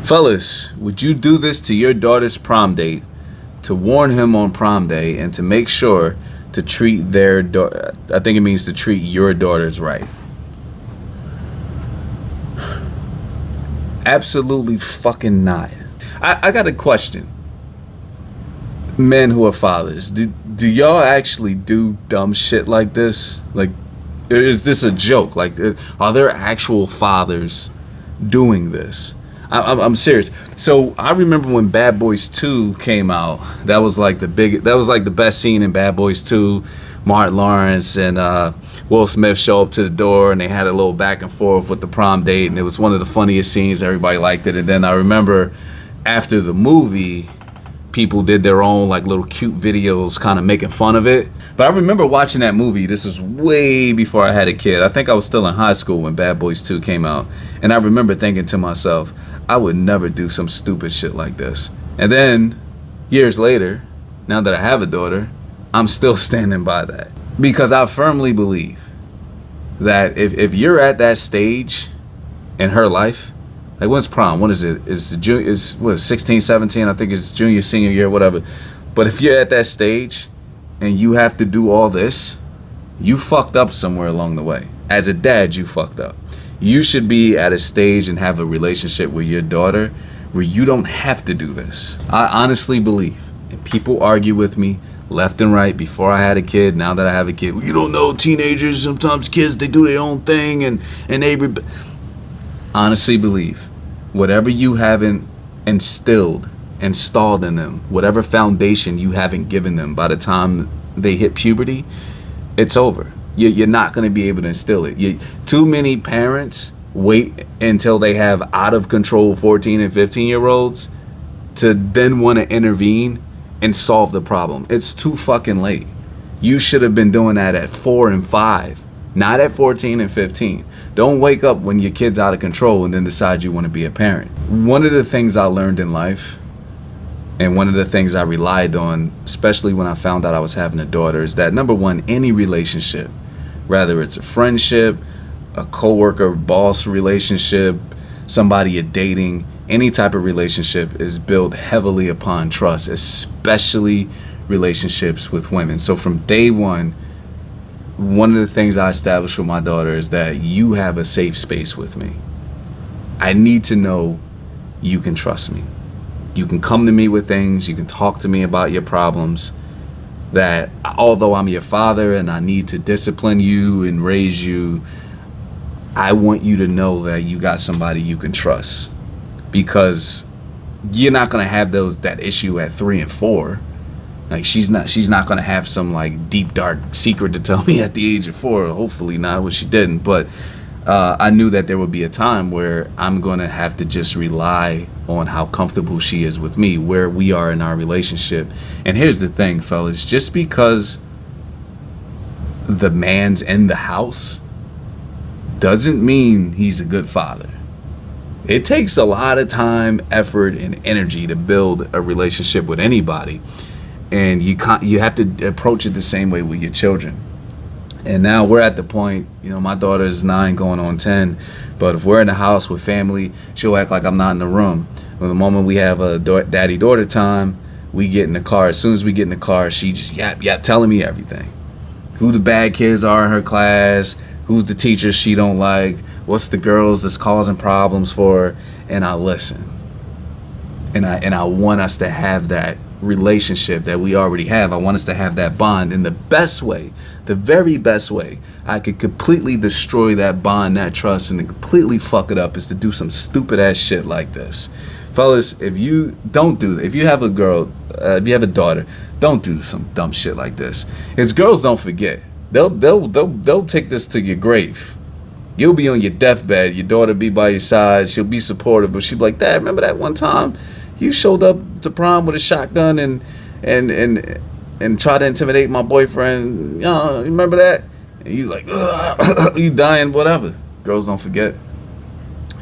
Fellas, would you do this to your daughter's prom date to warn him on prom day and to make sure to treat their daughter? I think it means to treat your daughters right. Absolutely fucking not. I got a question. Men who are fathers, do y'all actually do dumb shit like this? Like, is this a joke? Like, are there actual fathers doing this? I'm serious. So I remember when Bad Boys 2 came out. That was like the best scene in Bad Boys 2. Martin Lawrence and Will Smith show up to the door, and they had a little back and forth with the prom date, and it was one of the funniest scenes. Everybody liked it. And then I remember after the movie, people did their own like little cute videos kind of making fun of it. But I remember watching that movie. This was way before I had a kid. I think I was still in high school when Bad Boys 2 came out. And I remember thinking to myself, I would never do some stupid shit like this. And then years later, now that I have a daughter, I'm still standing by that. Because I firmly believe that if you're at that stage in her life, like, when's prom? When is it? Is what, 16, 17? I think it's junior, senior year, whatever. But if you're at that stage and you have to do all this, you fucked up somewhere along the way. As a dad, you fucked up. You should be at a stage and have a relationship with your daughter where you don't have to do this. I honestly believe, and people argue with me left and right before I had a kid, now that I have a kid, well, you don't know, teenagers, sometimes kids, they do their own thing and they honestly believe whatever you haven't installed in them, whatever foundation you haven't given them by the time they hit puberty, it's over. You're not going to be able to instill it. Too many parents wait until they have out of control 14 and 15-year-olds to then want to intervene and solve the problem. It's too fucking late. You should have been doing that at 4 and 5, not at 14 and 15. Don't wake up when your kid's out of control and then decide you want to be a parent. One of the things I learned in life, and one of the things I relied on, especially when I found out I was having a daughter, is that number one, any relationship, whether it's a friendship, a coworker, boss relationship, somebody you're dating, any type of relationship is built heavily upon trust, especially relationships with women. So from day one of the things I established with my daughter is that you have a safe space with me. I need to know you can trust me. You can come to me with things. You can talk to me about your problems. That although I'm your father and I need to discipline you and raise you, I want you to know that you got somebody you can trust. Because you're not going to have that issue at 3 and 4. Like, she's not going to have some like deep dark secret to tell me at the age of 4. Hopefully not, what she didn't. But I knew that there would be a time where I'm going to have to just rely on how comfortable she is with me, where we are in our relationship. And here's the thing, fellas, just because the man's in the house doesn't mean he's a good father. It takes a lot of time, effort, and energy to build a relationship with anybody. And you have to approach it the same way with your children. And now we're at the point, my daughter is 9 going on 10, but if we're in the house with family, she'll act like I'm not in the room. But the moment we have a daddy-daughter time, we get in the car. As soon as we get in the car, she just yap, telling me everything. Who the bad kids are in her class, who's the teachers she don't like, what's the girls that's causing problems for her, and I listen. And I want us to have that relationship that we already have. I want us to have that bond in the best way, the very best way I could completely destroy that bond, that trust, and to completely fuck it up is to do some stupid ass shit like this. Fellas, if you don't do that, if you have a girl, if you have a daughter, don't do some dumb shit like this. It's girls don't forget. They'll take this to your grave. You'll be on your deathbed, your daughter be by your side, she'll be supportive, but she'll be like, Dad, remember that one time you showed up to prom with a shotgun and tried to intimidate my boyfriend? You remember that? And you like, you dying, whatever. Girls don't forget.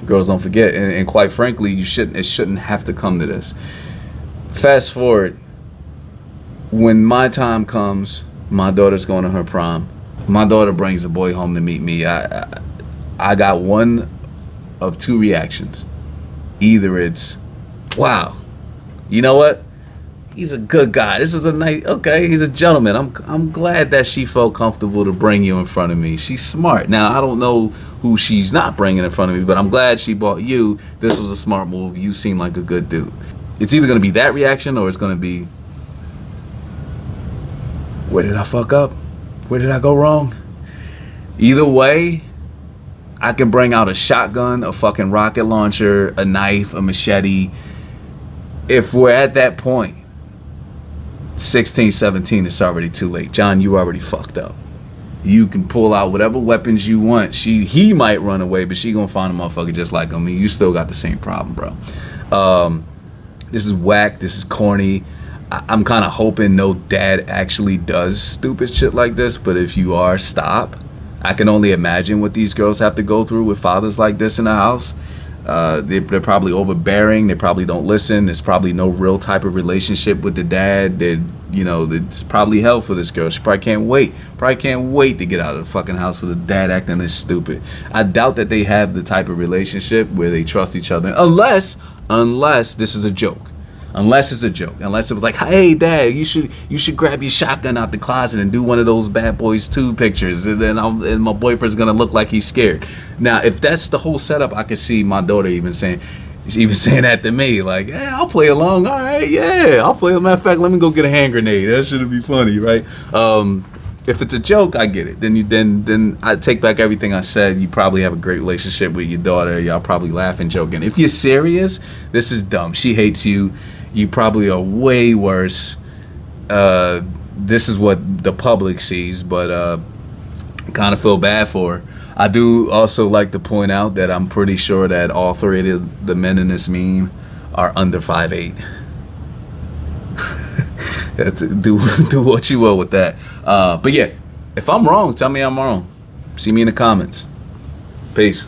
And quite frankly, it shouldn't have to come to this. Fast forward, when my time comes, my daughter's going to her prom. My daughter brings a boy home to meet me. I got one of two reactions. Either it's, wow, you know what? He's a good guy. This is a nice, okay, he's a gentleman. I'm glad that she felt comfortable to bring you in front of me. She's smart. Now, I don't know who she's not bringing in front of me, but I'm glad she bought you. This was a smart move. You seem like a good dude. It's either going to be that reaction or it's going to be, where did I fuck up? Where did I go wrong? Either way, I can bring out a shotgun, a fucking rocket launcher, a knife, a machete. If we're at that point, 16, 17, it's already too late. John, you already fucked up. You can pull out whatever weapons you want. He might run away, but she gonna find a motherfucker just like him. You still got the same problem, bro. This is whack. This is corny. I'm kind of hoping no dad actually does stupid shit like this, but if you are, stop. I can only imagine what these girls have to go through with fathers like this in the house. They're probably overbearing. They probably don't listen. There's probably no real type of relationship with the dad. It's probably hell for this girl. She probably can't wait. Probably can't wait to get out of the fucking house with a dad acting this stupid. I doubt that they have the type of relationship where they trust each other, unless this is a joke. Unless it's a joke. Unless it was like, hey, dad, you should grab your shotgun out the closet and do one of those Bad Boys 2 pictures, and then my boyfriend's gonna look like he's scared. Now, if that's the whole setup, I can see my daughter even saying that to me, like, hey, I'll play along. All right, yeah, I'll play. Matter of fact, let me go get a hand grenade. That should be funny, right? If it's a joke, I get it. Then I take back everything I said. You probably have a great relationship with your daughter. Y'all probably laughing, joking. If you're serious, this is dumb. She hates you. You probably are way worse. This is what the public sees, but I kind of feel bad for her. I do also like to point out that I'm pretty sure that all three of the men in this meme are under 5'8". do what you will with that. But yeah, if I'm wrong, tell me I'm wrong. See me in the comments. Peace.